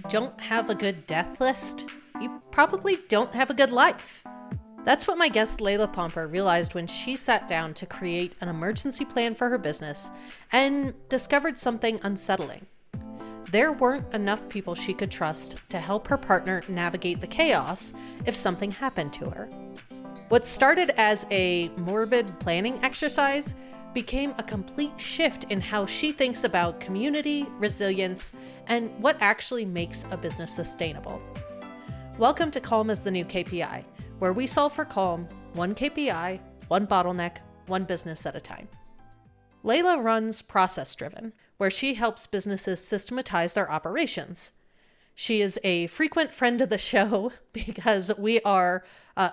don't have a good death list, you probably don't have a good life. That's what my guest Layla Pomper realized when she sat down to create an emergency plan for her business and discovered something unsettling. There weren't enough people she could trust to help her partner navigate the chaos if something happened to her. What started as a morbid planning exercise became a complete shift in how she thinks about community, resilience, and what actually makes a business sustainable. Welcome to Calm is the New KPI, where we solve for calm, one KPI, one bottleneck, one business at a time. Layla runs Process Driven, where she helps businesses systematize their operations. She is a frequent friend of the show because we are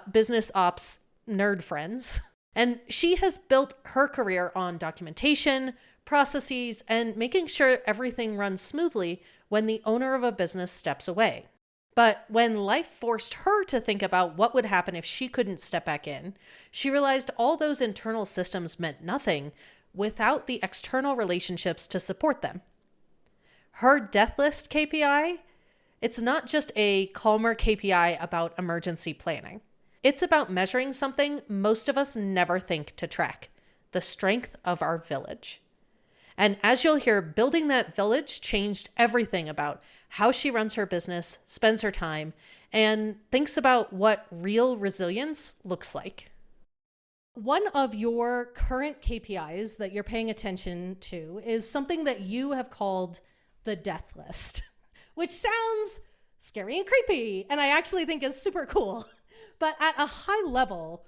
business ops nerd friends. And she has built her career on documentation, processes, and making sure everything runs smoothly when the owner of a business steps away. But when life forced her to think about what would happen if she couldn't step back in, she realized all those internal systems meant nothing without the external relationships to support them. Her Death List KPI, it's not just a calmer KPI about emergency planning. It's about measuring something most of us never think to track, the strength of our village. And as you'll hear, building that village changed everything about how she runs her business, spends her time, and thinks about what real resilience looks like. One of your current KPIs that you're paying attention to is something that you have called the Death List, which sounds scary and creepy, and I actually think is super cool. But at a high level,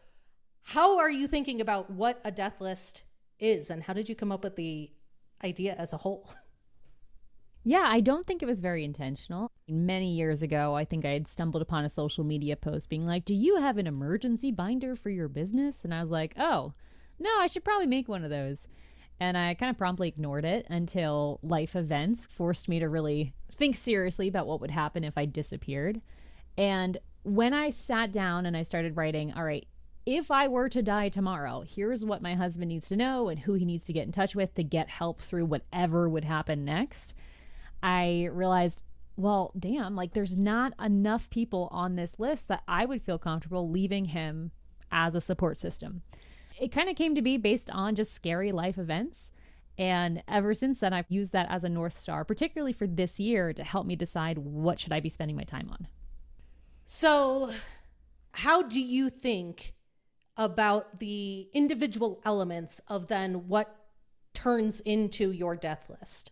how are you thinking about what a death list is, and how did you come up with the idea as a whole? Yeah, I don't think it was very intentional. Many years ago, I think I had stumbled upon a social media post being like, "Do you have an emergency binder for your business?" And I was like, "Oh, no, I should probably make one of those." And I kind of promptly ignored it until life events forced me to really think seriously about what would happen if I disappeared. And when I sat down and I started writing, all right, if I were to die tomorrow, here's what my husband needs to know and who he needs to get in touch with to get help through whatever would happen next, I realized, well, damn, like there's not enough people on this list that I would feel comfortable leaving him as a support system. It kind of came to be based on just scary life events. And ever since then, I've used that as a North Star, particularly for this year, to help me decide what should I be spending my time on. So how do you think about the individual elements of then what turns into your death list?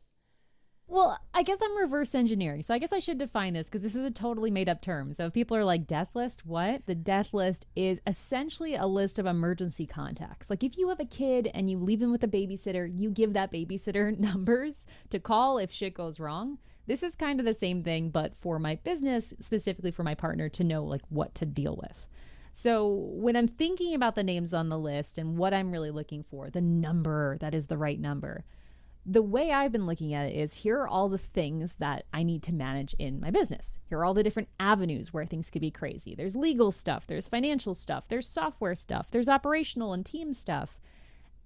Well, I guess I'm reverse engineering. So I guess I should define this because this is a totally made up term. So if people are like, death list, what? The death list is essentially a list of emergency contacts. Like if you have a kid and you leave them with a babysitter, you give that babysitter numbers to call if shit goes wrong. This is kind of the same thing, but for my business, specifically for my partner to know like what to deal with. So when I'm thinking about the names on the list and what I'm really looking for, the number that is the right number, the way I've been looking at it is here are all the things that I need to manage in my business. Here are all the different avenues where things could be crazy. There's legal stuff, there's financial stuff, there's software stuff, there's operational and team stuff.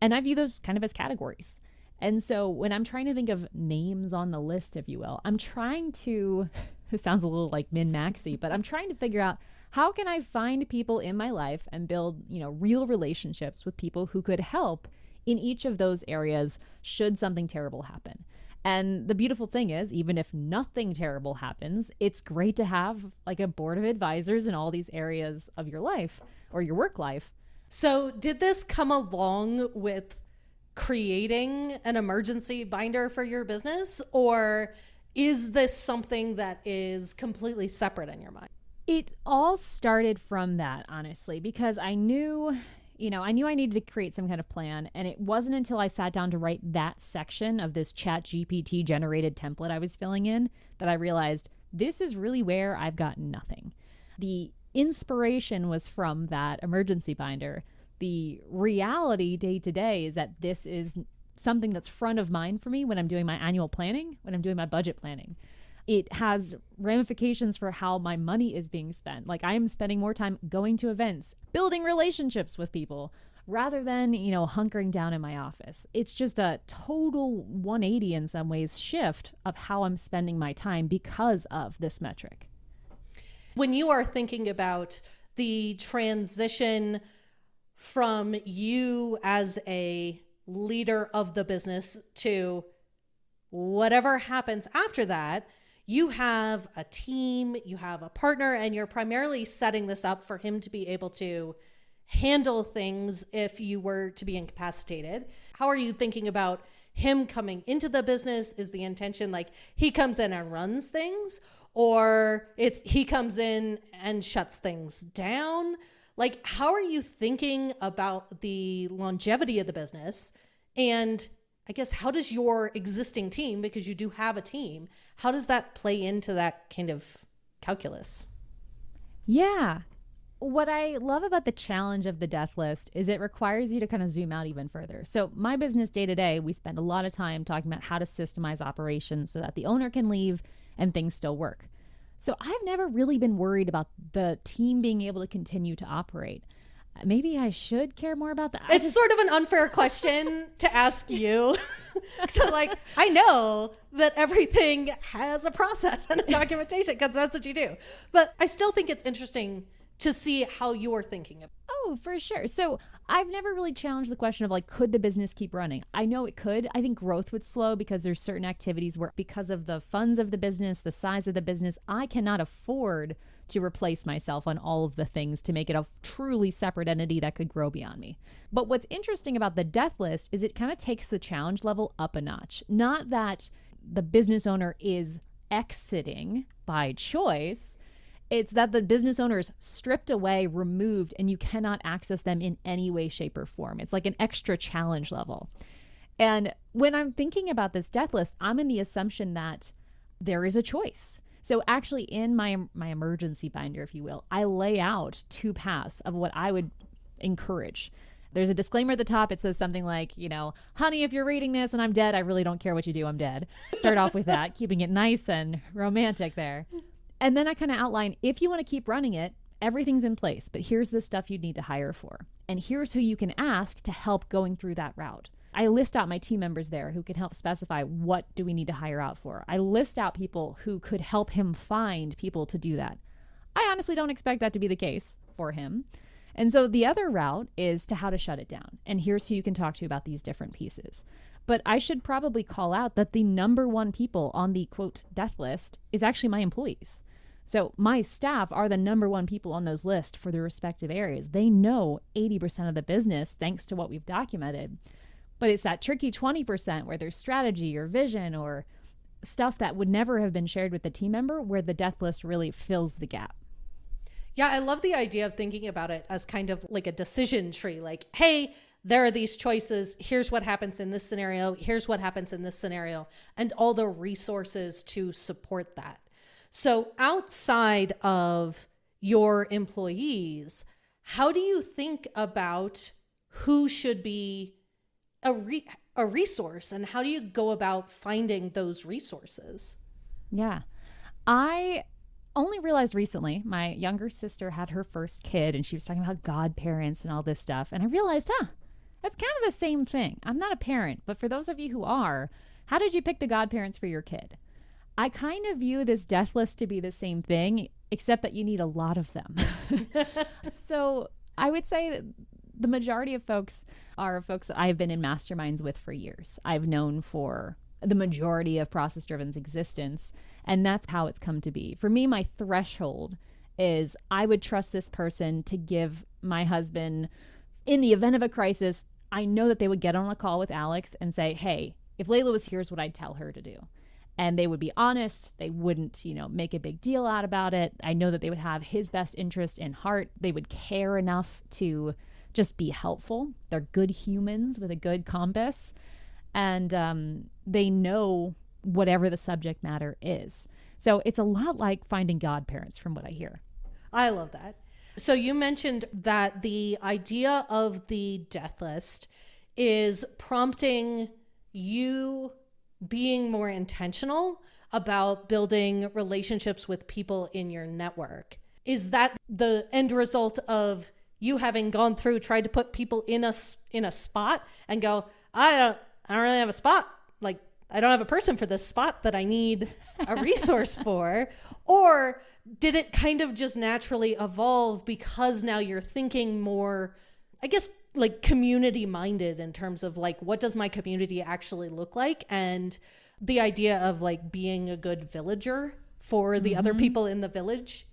And I view those kind of as categories. And so when I'm trying to think of names on the list, if you will, I'm trying to, it sounds a little like min-maxy, but I'm trying to figure out how can I find people in my life and build, real relationships with people who could help in each of those areas should something terrible happen. And the beautiful thing is, even if nothing terrible happens, it's great to have like a board of advisors in all these areas of your life or your work life. So did this come along with creating an emergency binder for your business, or is this something that is completely separate in your mind? It all started from that, honestly, because I knew I needed to create some kind of plan, and it wasn't until I sat down to write that section of this ChatGPT generated template I was filling in that I realized this is really where I've got nothing. The inspiration was from that emergency binder. The reality day to day is that this is something that's front of mind for me when I'm doing my annual planning, when I'm doing my budget planning. It has ramifications for how my money is being spent. Like I'm spending more time going to events, building relationships with people, rather than, hunkering down in my office. It's just a total 180 in some ways shift of how I'm spending my time because of this metric. When you are thinking about the transition from you as a leader of the business to whatever happens after that, you have a team, you have a partner, and you're primarily setting this up for him to be able to handle things if you were to be incapacitated. How are you thinking about him coming into the business? Is the intention like he comes in and runs things, or it's he comes in and shuts things down? Like, how are you thinking about the longevity of the business? And I guess, how does your existing team, because you do have a team, how does that play into that kind of calculus? Yeah. What I love about the challenge of the death list is it requires you to kind of zoom out even further. So my business day to day, we spend a lot of time talking about how to systemize operations so that the owner can leave and things still work. So I've never really been worried about the team being able to continue to operate. Maybe I should care more about that. It's sort of an unfair question to ask you. So I know that everything has a process and a documentation because that's what you do. But I still think it's interesting to see how you're thinking of. Oh, for sure. So I've never really challenged the question of could the business keep running? I know it could. I think growth would slow because there's certain activities where because of the funds of the business, the size of the business, I cannot afford to replace myself on all of the things to make it a truly separate entity that could grow beyond me. But what's interesting about the death list is it kind of takes the challenge level up a notch. Not that the business owner is exiting by choice. It's that the business owner is stripped away, removed, and you cannot access them in any way, shape, or form. It's like an extra challenge level. And when I'm thinking about this death list, I'm in the assumption that there is a choice. So actually in my emergency binder, if you will, I lay out 2 paths of what I would encourage. There's a disclaimer at the top. It says something like, honey, if you're reading this and I'm dead, I really don't care what you do. I'm dead. Start off with that, keeping it nice and romantic there. And then I kind of outline, if you want to keep running it, everything's in place, but here's the stuff you'd need to hire for. And here's who you can ask to help going through that route. I list out my team members there who can help specify what do we need to hire out for. I list out people who could help him find people to do that. I honestly don't expect that to be the case for him. And so the other route is to how to shut it down. And here's who you can talk to about these different pieces. But I should probably call out that the number one people on the quote death list is actually my employees. So my staff are the number one people on those lists for their respective areas. They know 80% of the business thanks to what we've documented. But it's that tricky 20% where there's strategy or vision or stuff that would never have been shared with the team member where the death list really fills the gap. Yeah, I love the idea of thinking about it as kind of like a decision tree. Like, hey, there are these choices. Here's what happens in this scenario. Here's what happens in this scenario. And all the resources to support that. So outside of your employees, how do you think about who should be a resource and how do you go about finding those resources? Yeah. I only realized recently, my younger sister had her first kid and she was talking about godparents and all this stuff. And I realized, that's kind of the same thing. I'm not a parent, but for those of you who are, how did you pick the godparents for your kid? I kind of view this death list to be the same thing, except that you need a lot of them. So I would say that the majority of folks are folks that I've been in masterminds with for years. I've known for the majority of Process Driven's existence, and that's how it's come to be. For me, my threshold is I would trust this person to give my husband, in the event of a crisis, I know that they would get on a call with Alex and say, hey, if Layla was here, here's what I'd tell her to do. And they would be honest. They wouldn't, make a big deal out about it. I know that they would have his best interest in heart. They would care enough to just be helpful. They're good humans with a good compass. And they know whatever the subject matter is. So it's a lot like finding godparents from what I hear. I love that. So you mentioned that the idea of the death list is prompting you being more intentional about building relationships with people in your network. Is that the end result of you having gone through, tried to put people in a spot and go, I don't really have a spot. Like, I don't have a person for this spot that I need a resource for. Or did it kind of just naturally evolve because now you're thinking more, I guess, like community minded in terms of like, what does my community actually look like? And the idea of like being a good villager for the other people in the village.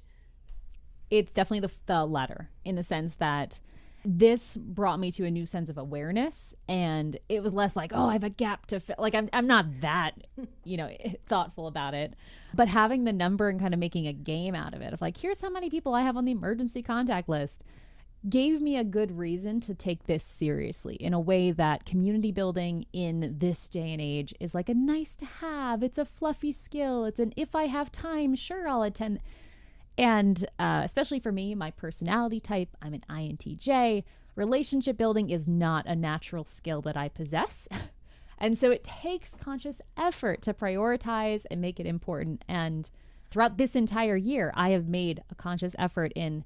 It's definitely the latter, in the sense that this brought me to a new sense of awareness, and it was less like, oh, I have a gap to fill. Like, I'm not that, thoughtful about it, but having the number and kind of making a game out of it of like, here's how many people I have on the emergency contact list, gave me a good reason to take this seriously in a way that community building in this day and age is like a nice to have. It's a fluffy skill. It's an, if I have time, sure, I'll attend. And especially for me, my personality type, I'm an INTJ. Relationship building is not a natural skill that I possess. And so it takes conscious effort to prioritize and make it important. And throughout this entire year, I have made a conscious effort in,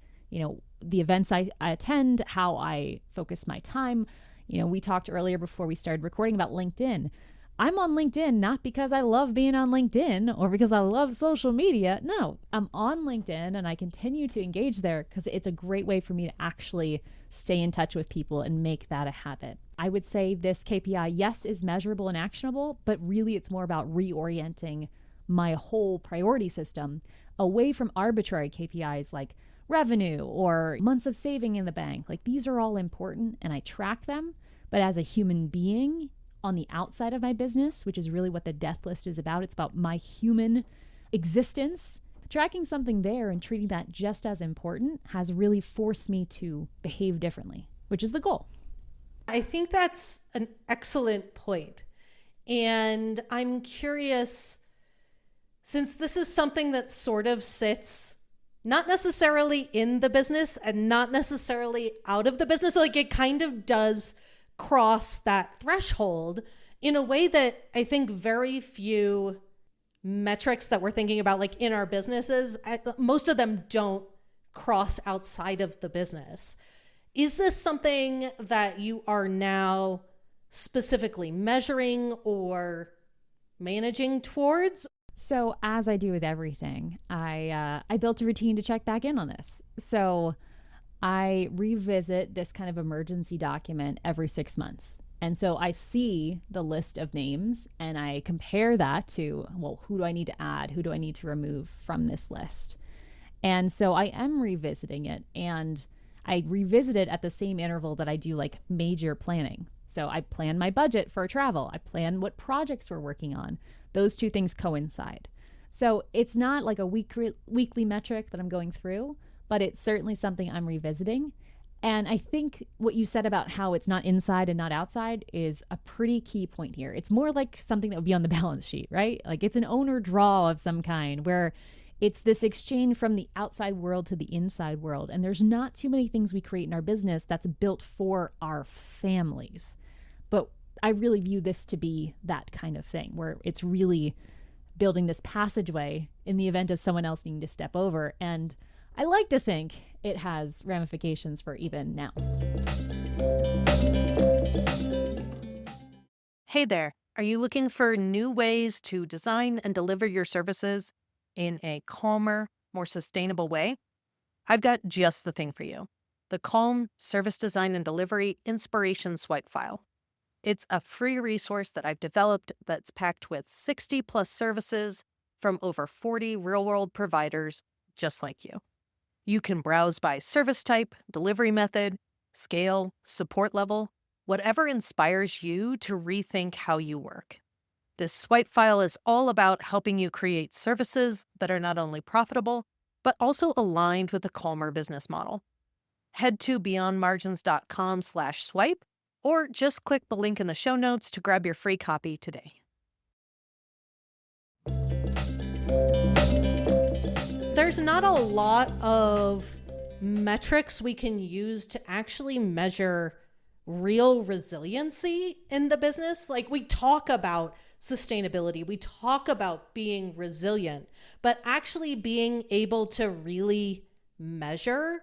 the events I attend, how I focus my time. We talked earlier before we started recording about LinkedIn. I'm on LinkedIn not because I love being on LinkedIn or because I love social media. No, I'm on LinkedIn and I continue to engage there because it's a great way for me to actually stay in touch with people and make that a habit. I would say this KPI, yes, is measurable and actionable, but really it's more about reorienting my whole priority system away from arbitrary KPIs like revenue or months of saving in the bank. Like, these are all important and I track them, but as a human being, on the outside of my business, which is really what the Death List is about. It's about my human existence. Tracking something there and treating that just as important has really forced me to behave differently, which is the goal. I think that's an excellent point. And I'm curious, since this is something that sort of sits not necessarily in the business and not necessarily out of the business, like it kind of does cross that threshold in a way that I think very few metrics that we're thinking about like in our businesses, most of them don't cross outside of the business. Is this something that you are now specifically measuring or managing towards? So as I do with everything, I built a routine to check back in on this. So I revisit this kind of emergency document every 6 months. And so I see the list of names and I compare that to, well, who do I need to add? Who do I need to remove from this list? And so I am revisiting it, and I revisit it at the same interval that I do like major planning. So I plan my budget for travel. I plan what projects we're working on. Those two things coincide. So it's not like a weekly metric that I'm going through, but it's certainly something I'm revisiting. And I think what you said about how it's not inside and not outside is a pretty key point here. It's more like something that would be on the balance sheet, right? Like it's an owner draw of some kind where it's this exchange from the outside world to the inside world. And there's not too many things we create in our business that's built for our families. But I really view this to be that kind of thing where it's really building this passageway in the event of someone else needing to step over. And I like to think it has ramifications for even now. Hey there, are you looking for new ways to design and deliver your services in a calmer, more sustainable way? I've got just the thing for you. The Calm Service Design and Delivery Inspiration Swipe File. It's a free resource that I've developed that's packed with 60 plus services from over 40 real-world providers just like you. You can browse by service type, delivery method, scale, support level, whatever inspires you to rethink how you work. This swipe file is all about helping you create services that are not only profitable, but also aligned with a calmer business model. Head to beyondmargins.com/swipe, or just click the link in the show notes to grab your free copy today. There's not a lot of metrics we can use to actually measure real resiliency in the business. Like, we talk about sustainability, we talk about being resilient, but actually being able to really measure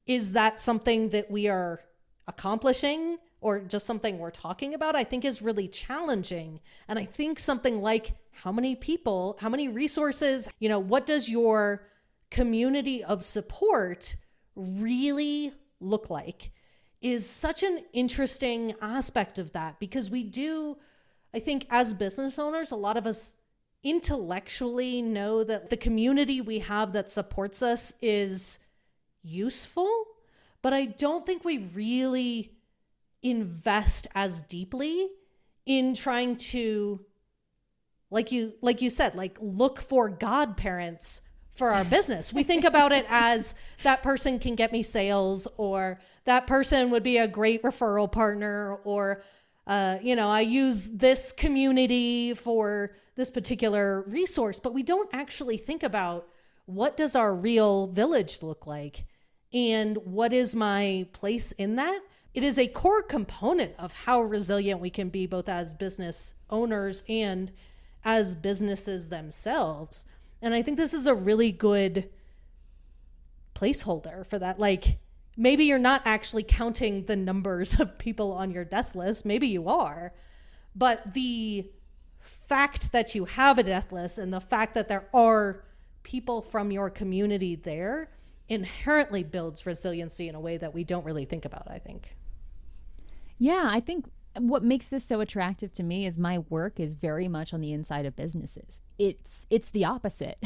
is that something that we are accomplishing or just something we're talking about? I think is really challenging. And I think something like how many people, how many resources, what does your community of support really look like is such an interesting aspect of that, because we do, I think as business owners, a lot of us intellectually know that the community we have that supports us is useful, but I don't think we really invest as deeply in trying to, like you said, like look for godparents for our business. We think about it as that person can get me sales, or that person would be a great referral partner, or I use this community for this particular resource, but we don't actually think about what does our real village look like and what is my place in that. It is a core component of how resilient we can be, both as business owners and as businesses themselves. And I think this is a really good placeholder for that. Like, maybe you're not actually counting the numbers of people on your death list. Maybe you are. But the fact that you have a death list and the fact that there are people from your community there inherently builds resiliency in a way that we don't really think about, I think. Yeah, I think what makes this so attractive to me is my work is very much on the inside of businesses. It's the opposite.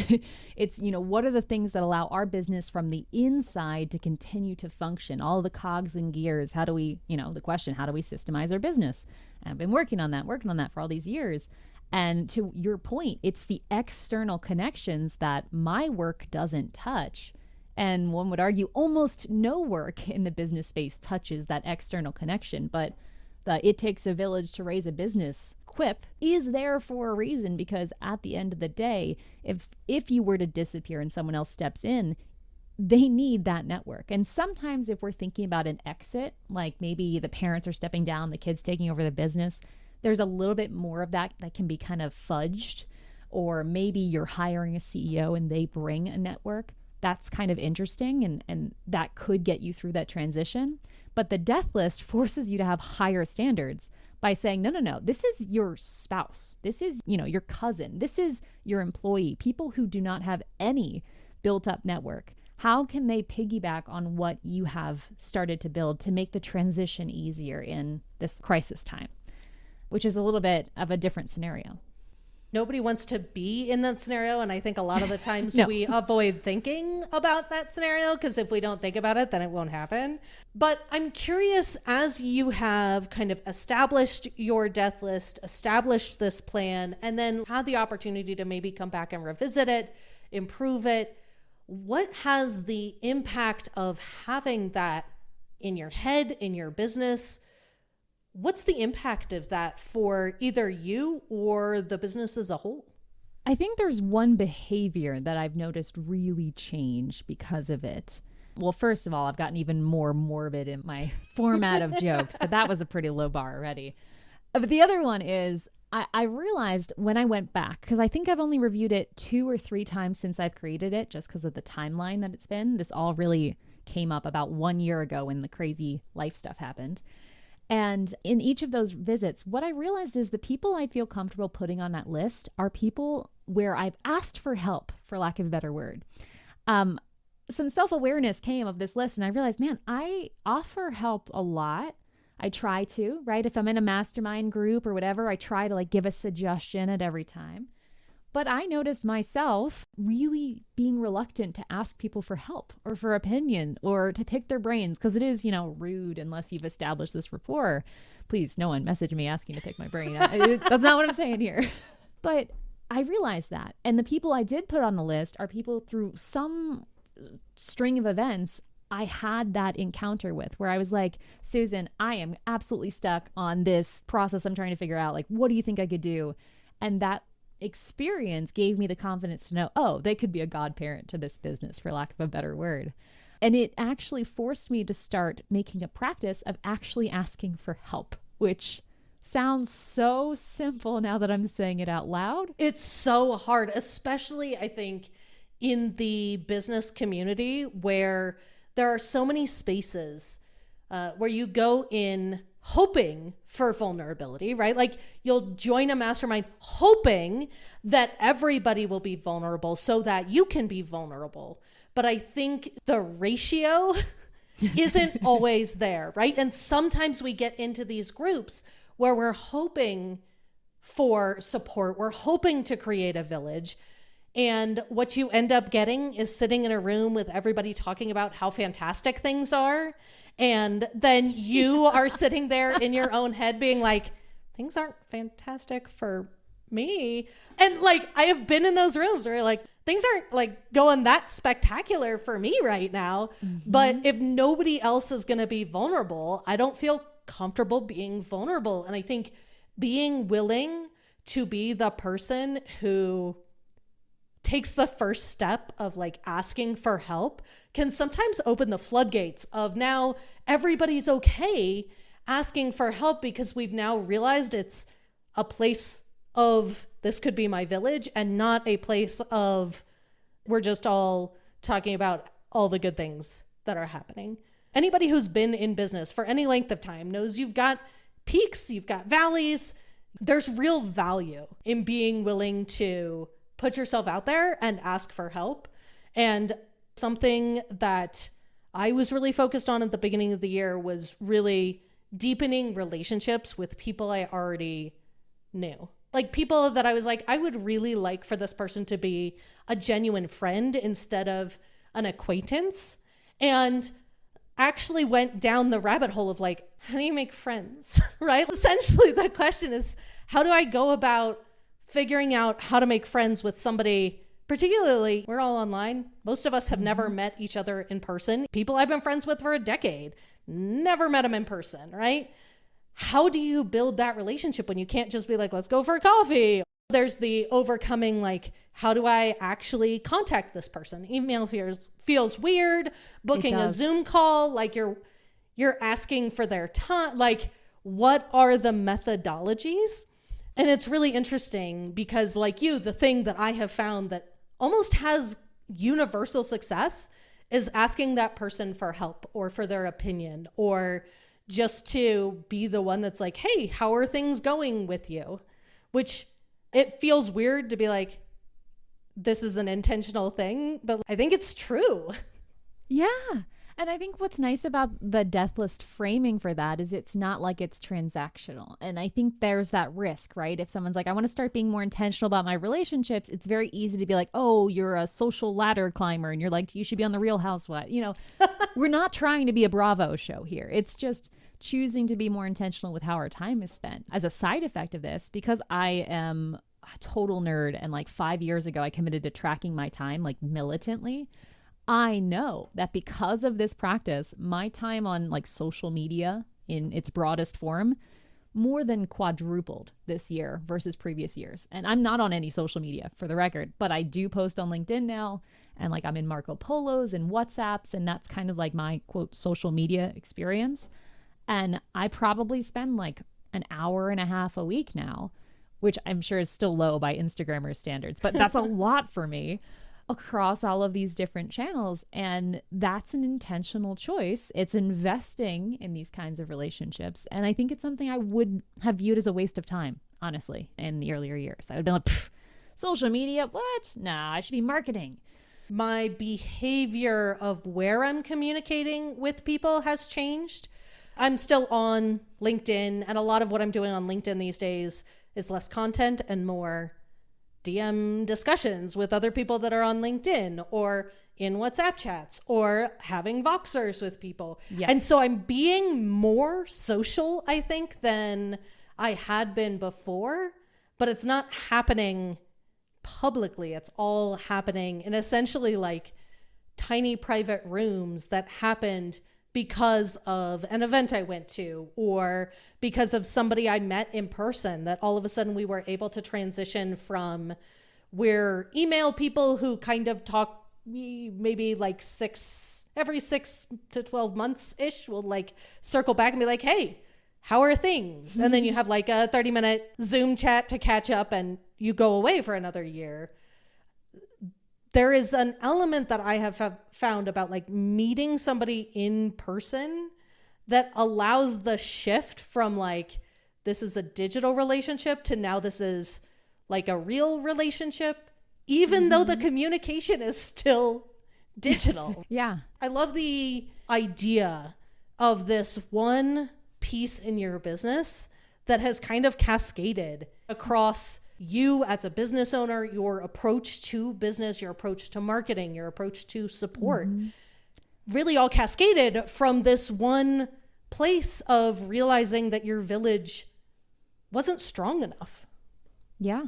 It's, what are the things that allow our business from the inside to continue to function? All the cogs and gears. How do we, the question, how do we systemize our business? And I've been working on that for all these years. And to your point, it's the external connections that my work doesn't touch. And one would argue almost no work in the business space touches that external connection. But the "it takes a village to raise a business" quip is there for a reason, because at the end of the day, if you were to disappear and someone else steps in, they need that network. And sometimes if we're thinking about an exit, like maybe the parents are stepping down, the kids taking over the business, there's a little bit more of that can be kind of fudged. Or maybe you're hiring a CEO and they bring a network. That's kind of interesting, and that could get you through that transition. But the death list forces you to have higher standards by saying, no, this is your spouse. This is, your cousin. This is your employee. People who do not have any built up network. How can they piggyback on what you have started to build to make the transition easier in this crisis time? Which is a little bit of a different scenario. Nobody wants to be in that scenario. And I think a lot of the times No. we avoid thinking about that scenario, because if we don't think about it, then it won't happen. But I'm curious, as you have kind of established your death list, established this plan, and then had the opportunity to maybe come back and revisit it, improve it, what has the impact of having that in your head, in your business? What's the impact of that for either you or the business as a whole? I think there's one behavior that I've noticed really change because of it. Well, first of all, I've gotten even more morbid in my format of jokes, but that was a pretty low bar already. But the other one is I realized when I went back, because I think I've only reviewed it 2 or 3 times since I've created it, just because of the timeline that it's been. This all really came up about 1 year ago when the crazy life stuff happened. And in each of those visits, what I realized is the people I feel comfortable putting on that list are people where I've asked for help, for lack of a better word. Some self-awareness came of this list, and I realized, man, I offer help a lot. I try to, right? If I'm in a mastermind group or whatever, I try to give a suggestion at every time. But I noticed myself really being reluctant to ask people for help or for opinion or to pick their brains, because it is, rude unless you've established this rapport. Please, no one message me asking to pick my brain. That's not what I'm saying here. But I realized that. And the people I did put on the list are people through some string of events I had that encounter with, where I was like, Susan, I am absolutely stuck on this process I'm trying to figure out. What do you think I could do? And that experience gave me the confidence to know, oh, they could be a godparent to this business, for lack of a better word. And it actually forced me to start making a practice of actually asking for help, which sounds so simple now that I'm saying it out loud. It's so hard, especially I think in the business community, where there are so many spaces where you go in hoping for vulnerability, right? Like you'll join a mastermind hoping that everybody will be vulnerable so that you can be vulnerable. But I think the ratio isn't always there, right? And sometimes we get into these groups where we're hoping for support, we're hoping to create a village. And what you end up getting is sitting in a room with everybody talking about how fantastic things are. And then you are sitting there in your own head being like, things aren't fantastic for me. And like, I have been in those rooms where like, things aren't like going that spectacular for me right now. But if nobody else is going to be vulnerable, I don't feel comfortable being vulnerable. And I think being willing to be the person who takes the first step of like asking for help can sometimes open the floodgates of now everybody's okay asking for help because we've now realized it's a place of this could be my village and not a place of we're just all talking about all the good things that are happening. Anybody who's been in business for any length of time knows you've got peaks, you've got valleys. There's real value in being willing to put yourself out there and ask for help. And something that I was really focused on at the beginning of the year was really deepening relationships with people I already knew. Like people that I was like, I would really like for this person to be a genuine friend instead of an acquaintance. And actually went down the rabbit hole of like, how do you make friends, right? Essentially, the question is, how do I go about figuring out how to make friends with somebody, particularly we're all online. Most of us have never met each other in person. People I've been friends with for a decade, never met them in person, right? How do you build that relationship when you can't just be like, let's go for a coffee? There's the overcoming, like, how do I actually contact this person? Email feels weird. Booking a Zoom call, like you're asking for their time. Like, what are the methodologies? And it's really interesting because like you, the thing that I have found that almost has universal success is asking that person for help or for their opinion or just to be the one that's like, hey, how are things going with you? Which it feels weird to be like, this is an intentional thing, but I think it's true. Yeah. And I think what's nice about the death list framing for that is it's not like it's transactional. And I think there's that risk, right? If someone's like, I want to start being more intentional about my relationships, it's very easy to be like, oh, you're a social ladder climber. And you're like, you should be on the Real Housewives. You know, we're not trying to be a Bravo show here. It's just choosing to be more intentional with how our time is spent. As a side effect of this, because I am a total nerd and like 5 years ago, I committed to tracking my time like militantly. I know that because of this practice, my time on like social media in its broadest form more than quadrupled this year versus previous years. And I'm not on any social media for the record, but I do post on LinkedIn now. And like I'm in Marco Polos and WhatsApps. And that's kind of like my quote social media experience. And I probably spend like an hour and a half a week now, which I'm sure is still low by Instagrammers standards, but that's a lot for me across all of these different channels. And that's an intentional choice. It's investing in these kinds of relationships. And I think it's something I would have viewed as a waste of time, honestly, in the earlier years. I would have been like, social media, what? Nah, I should be marketing. My behavior of where I'm communicating with people has changed. I'm still on LinkedIn, and a lot of what I'm doing on LinkedIn these days is less content and more DM discussions with other people that are on LinkedIn or in WhatsApp chats or having Voxers with people. Yes. And so I'm being more social, I think, than I had been before, but it's not happening publicly. It's all happening in essentially like tiny private rooms that happened because of an event I went to or because of somebody I met in person, that all of a sudden we were able to transition from we're email people who kind of talk maybe like every 6 to 12 months ish. We'll like circle back and be like, hey, how are things? And then you have like a 30-minute Zoom chat to catch up and you go away for another year. there is an element that I have found about like meeting somebody in person that allows the shift from like, this is a digital relationship to now this is like a real relationship, even though the communication is still digital. Yeah. I love the idea of this one piece in your business that has kind of cascaded across you as a business owner, your approach to business, your approach to marketing, your approach to support, really all cascaded from this one place of realizing that your village wasn't strong enough. Yeah.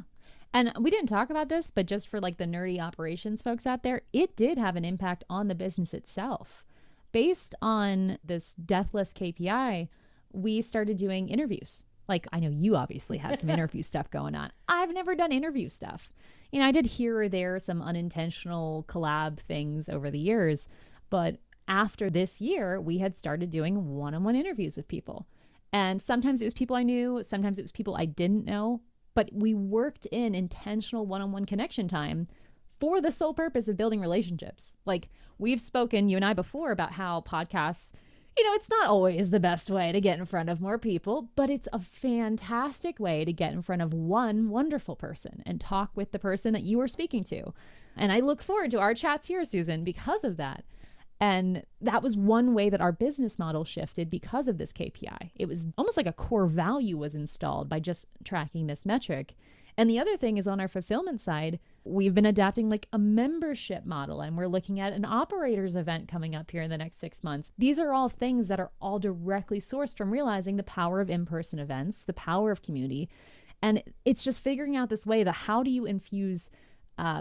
And we didn't talk about this, but just for like the nerdy operations folks out there, it did have an impact on the business itself. Based on this Death List KPI, we started doing interviews. Like, I know you obviously had some interview stuff going on. I've never done interview stuff. You know, I did here or there some unintentional collab things over the years. But after this year, we had started doing one-on-one interviews with people. And sometimes it was people I knew, sometimes it was people I didn't know. But we worked in intentional one-on-one connection time for the sole purpose of building relationships. Like, we've spoken, you and I, before about how podcasts, you know, it's not always the best way to get in front of more people, but it's a fantastic way to get in front of one wonderful person and talk with the person that you are speaking to. And I look forward to our chats here, Susan, because of that. And that was one way that our business model shifted because of this KPI. It was almost like a core value was installed by just tracking this metric. And the other thing is on our fulfillment side, we've been adapting like a membership model, and we're looking at an operators event coming up here in the next 6 months. These are all things that are all directly sourced from realizing the power of in-person events, the power of community. And it's just figuring out this way to how do you infuse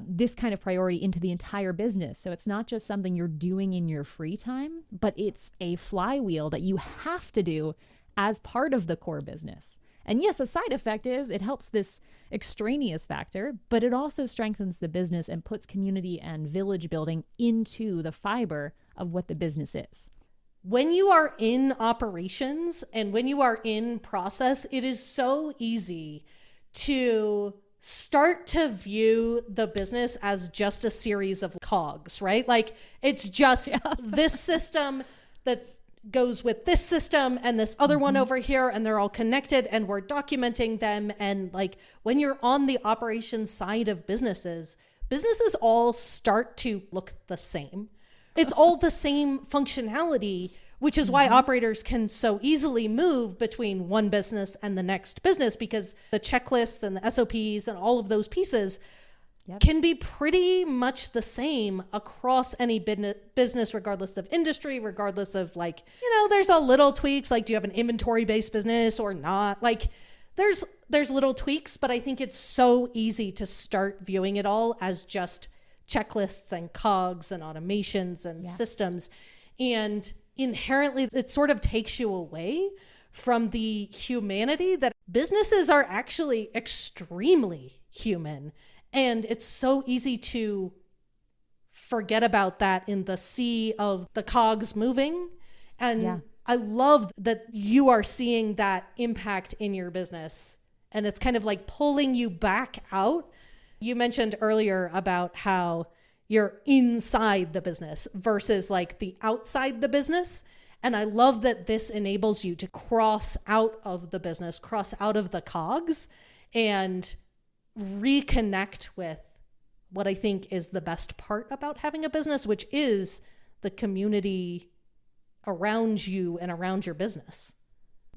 this kind of priority into the entire business. So it's not just something you're doing in your free time, but it's a flywheel that you have to do as part of the core business. And yes, a side effect is it helps this extraneous factor, but it also strengthens the business and puts community and village building into the fiber of what the business is. When you are in operations and when you are in process, it is so easy to start to view the business as just a series of cogs, right? Like it's just this system that goes with this system and this other one over here, and they're all connected and we're documenting them. And like when you're on the operations side of businesses all start to look the same. It's all the same functionality, which is why operators can so easily move between one business and the next business, because the checklists and the SOPs and all of those pieces can be pretty much the same across any business, regardless of industry, regardless of like, you know, there's a little tweaks, like do you have an inventory based business or not? Like there's little tweaks, but I think it's so easy to start viewing it all as just checklists and cogs and automations and systems. And inherently, it sort of takes you away from the humanity that businesses are actually extremely human. And it's so easy to forget about that in the sea of the cogs moving. And I love that you are seeing that impact in your business. And it's kind of like pulling you back out. You mentioned earlier about how you're inside the business versus like the outside the business. And I love that this enables you to cross out of the business, cross out of the cogs, and reconnect with what I think is the best part about having a business, which is the community around you and around your business.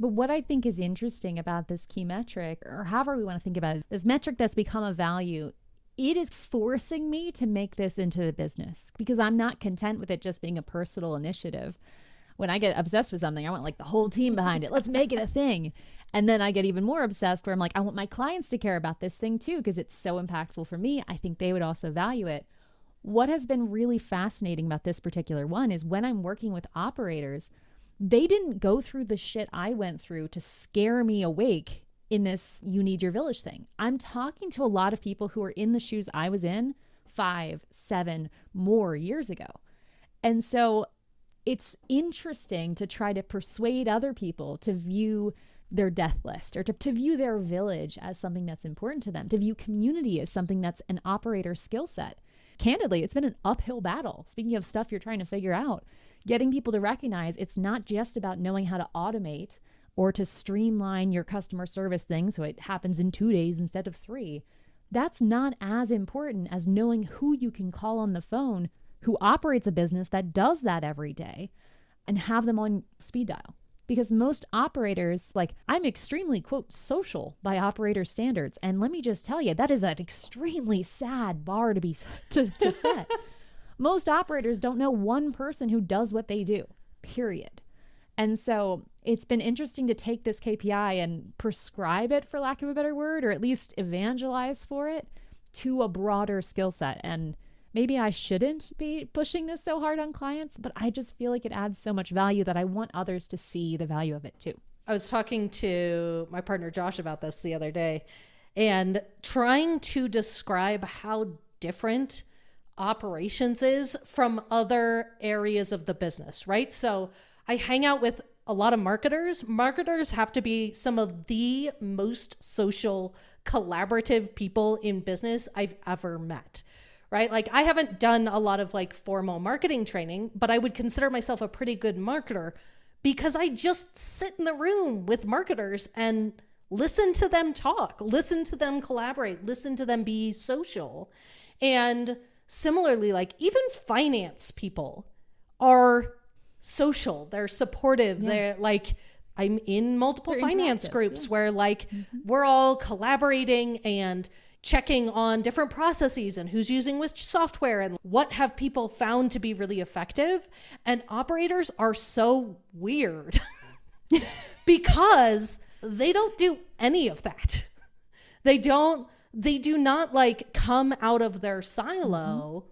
But what I think is interesting about this key metric, or however we want to think about it, this metric that's become a value, it is forcing me to make this into the business because I'm not content with it just being a personal initiative. When I get obsessed with something, I want like the whole team behind it. Let's make it a thing. And then I get even more obsessed where I'm like, I want my clients to care about this thing too, because it's so impactful for me. I think they would also value it. What has been really fascinating about this particular one is when I'm working with operators, they didn't go through the shit I went through to scare me awake in this you need your village thing. I'm talking to a lot of people who are in the shoes I was in 5, 7 more years ago. And so it's interesting to try to persuade other people to view their death list or to view their village as something that's important to them, to view community as something that's an operator skill set. candidly, it's been an uphill battle. Speaking of stuff you're trying to figure out, getting people to recognize it's not just about knowing how to automate or to streamline your customer service thing so it happens in 2 days instead of 3. That's not as important as knowing who you can call on the phone who operates a business that does that every day and have them on speed dial. Because most operators, like, I'm extremely, quote, social by operator standards. And let me just tell you, that is an extremely sad bar to set. Most operators don't know one person who does what they do, period. And so it's been interesting to take this KPI and prescribe it, for lack of a better word, or at least evangelize for it to a broader skill set. And maybe I shouldn't be pushing this so hard on clients, but I just feel like it adds so much value that I want others to see the value of it too. I was talking to my partner Josh about this the other day and trying to describe how different operations is from other areas of the business, right? So I hang out with a lot of marketers. Marketers have to be some of the most social, collaborative people in business I've ever met. Right? Like, I haven't done a lot of like formal marketing training, but I would consider myself a pretty good marketer because I just sit in the room with marketers and listen to them talk, listen to them collaborate, listen to them be social. And similarly, like, even finance people are social. They're supportive. Yeah. They're like, I'm in multiple finance groups where like we're all collaborating and checking on different processes and who's using which software and what have people found to be really effective. And operators are so weird because they don't do any of that. They do not like come out of their silo.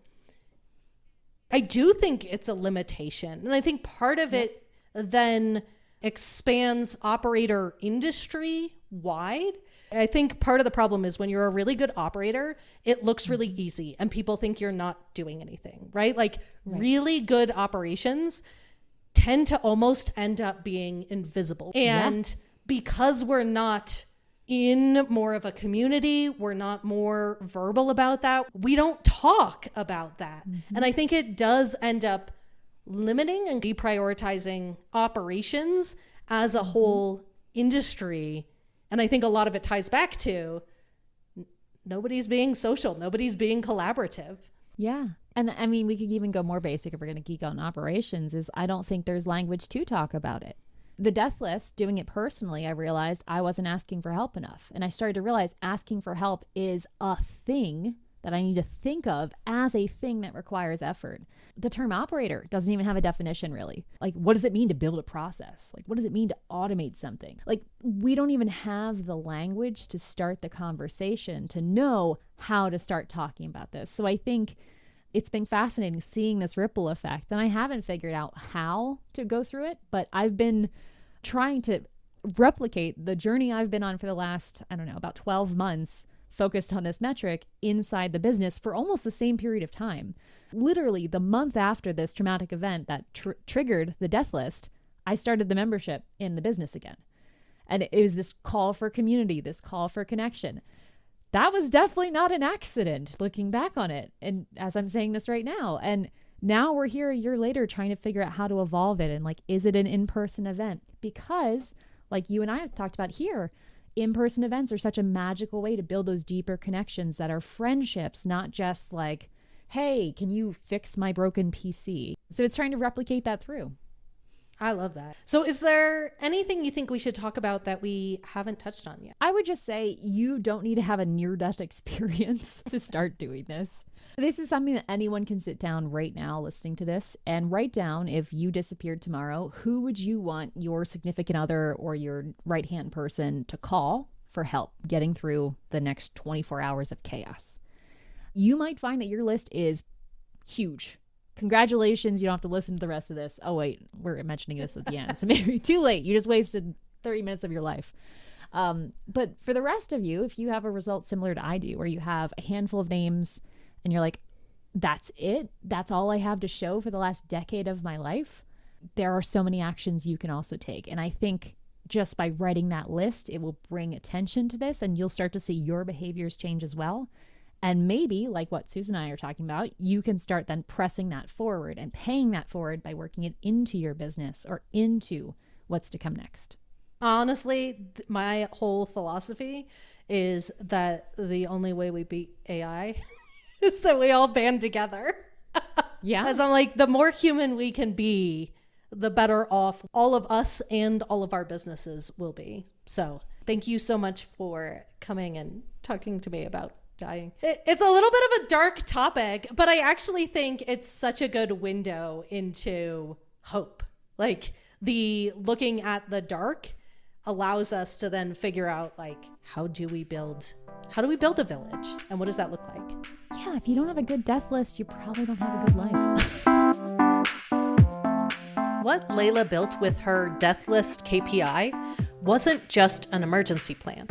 I do think it's a limitation. And I think part of it then expands operator industry wide. I think part of the problem is when you're a really good operator, it looks really easy and people think you're not doing anything, right? Like really good operations tend to almost end up being invisible. And because we're not in more of a community, we're not more verbal about that, we don't talk about that. And I think it does end up limiting and deprioritizing operations as a whole industry. And I think a lot of it ties back to nobody's being social, nobody's being collaborative. Yeah. And I mean, we could even go more basic if we're going to geek on operations, is I don't think there's language to talk about it. The Death List, doing it personally, I realized I wasn't asking for help enough. And I started to realize asking for help is a thing that I need to think of as a thing that requires effort. The term operator doesn't even have a definition, really. Like, what does it mean to build a process? Like, what does it mean to automate something? Like, we don't even have the language to start the conversation to know how to start talking about this. So I think it's been fascinating seeing this ripple effect. And I haven't figured out how to go through it, but I've been trying to replicate the journey I've been on for the last, about 12 months, focused on this metric inside the business for almost the same period of time. Literally the month after this traumatic event that triggered the Death List, I started the membership in the business again. And it was this call for community, this call for connection. That was definitely not an accident, looking back on it. And as I'm saying this right now, and now we're here a year later trying to figure out how to evolve it. And like, is it an in-person event? Because like you and I have talked about here, in-person events are such a magical way to build those deeper connections that are friendships, not just like, hey, can you fix my broken PC? So it's trying to replicate that through. I love that. So is there anything you think we should talk about that we haven't touched on yet? I would just say you don't need to have a near-death experience to start doing this. This is something that anyone can sit down right now listening to this and write down, if you disappeared tomorrow, who would you want your significant other or your right-hand person to call for help getting through the next 24 hours of chaos? You might find that your list is huge. Congratulations, you don't have to listen to the rest of this. Oh, wait, we're mentioning this at the end. So maybe too late. You just wasted 30 minutes of your life. But for the rest of you, if you have a result similar to I do, where you have a handful of names and you're like, that's it, that's all I have to show for the last decade of my life, there are so many actions you can also take. And I think just by writing that list, it will bring attention to this and you'll start to see your behaviors change as well. And maybe, like what Susan and I are talking about, you can start then pressing that forward and paying that forward by working it into your business or into what's to come next. Honestly, my whole philosophy is that the only way we beat AI is that we all band together. Yeah. As I'm like, the more human we can be, the better off all of us and all of our businesses will be. So thank you so much for coming and talking to me about dying. It's a little bit of a dark topic, but I actually think it's such a good window into hope. Like, the looking at the dark allows us to then figure out, like, how do we build a village, and what does that look like? Yeah, if you don't have a good death list, you probably don't have a good life. What Layla built with her Death List KPI wasn't just an emergency plan.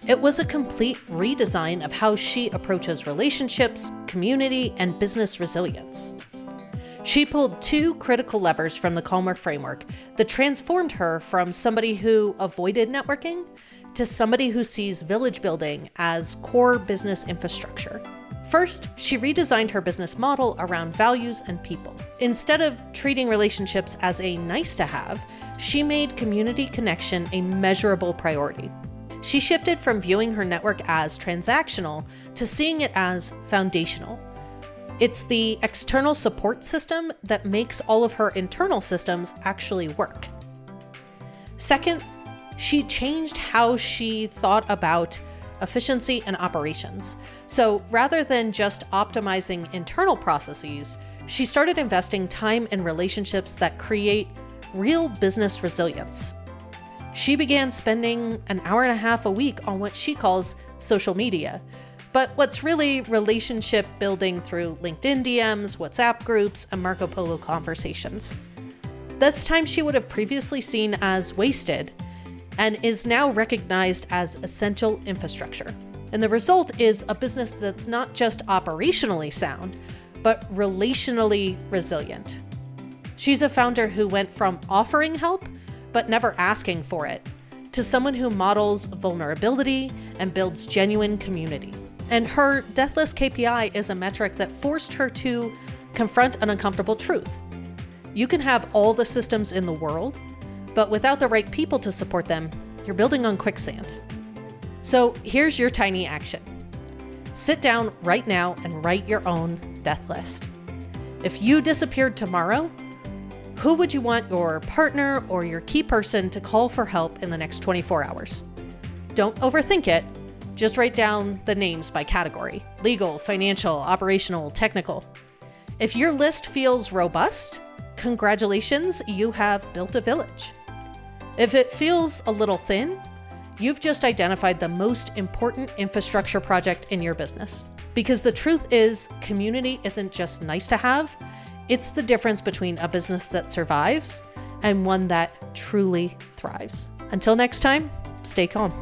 It was a complete redesign of how she approaches relationships, community, and business resilience. She pulled two critical levers from the Calmer framework that transformed her from somebody who avoided networking to somebody who sees village building as core business infrastructure. First, she redesigned her business model around values and people. Instead of treating relationships as a nice-to-have, she made community connection a measurable priority. She shifted from viewing her network as transactional to seeing it as foundational. It's the external support system that makes all of her internal systems actually work. Second, she changed how she thought about efficiency and operations. So rather than just optimizing internal processes, she started investing time in relationships that create real business resilience. She began spending an hour and a half a week on what she calls social media, but what's really relationship building through LinkedIn DMs, WhatsApp groups, and Marco Polo conversations. That's time she would have previously seen as wasted and is now recognized as essential infrastructure. And the result is a business that's not just operationally sound, but relationally resilient. She's a founder who went from offering help, but never asking for it, to someone who models vulnerability and builds genuine community. And her Death List KPI is a metric that forced her to confront an uncomfortable truth. You can have all the systems in the world, but without the right people to support them, you're building on quicksand. So here's your tiny action. Sit down right now and write your own death list. If you disappeared tomorrow, who would you want your partner or your key person to call for help in the next 24 hours? Don't overthink it. Just write down the names by category: legal, financial, operational, technical. If your list feels robust, congratulations, you have built a village. If it feels a little thin, you've just identified the most important infrastructure project in your business. Because the truth is, community isn't just nice to have, it's the difference between a business that survives and one that truly thrives. Until next time, stay calm.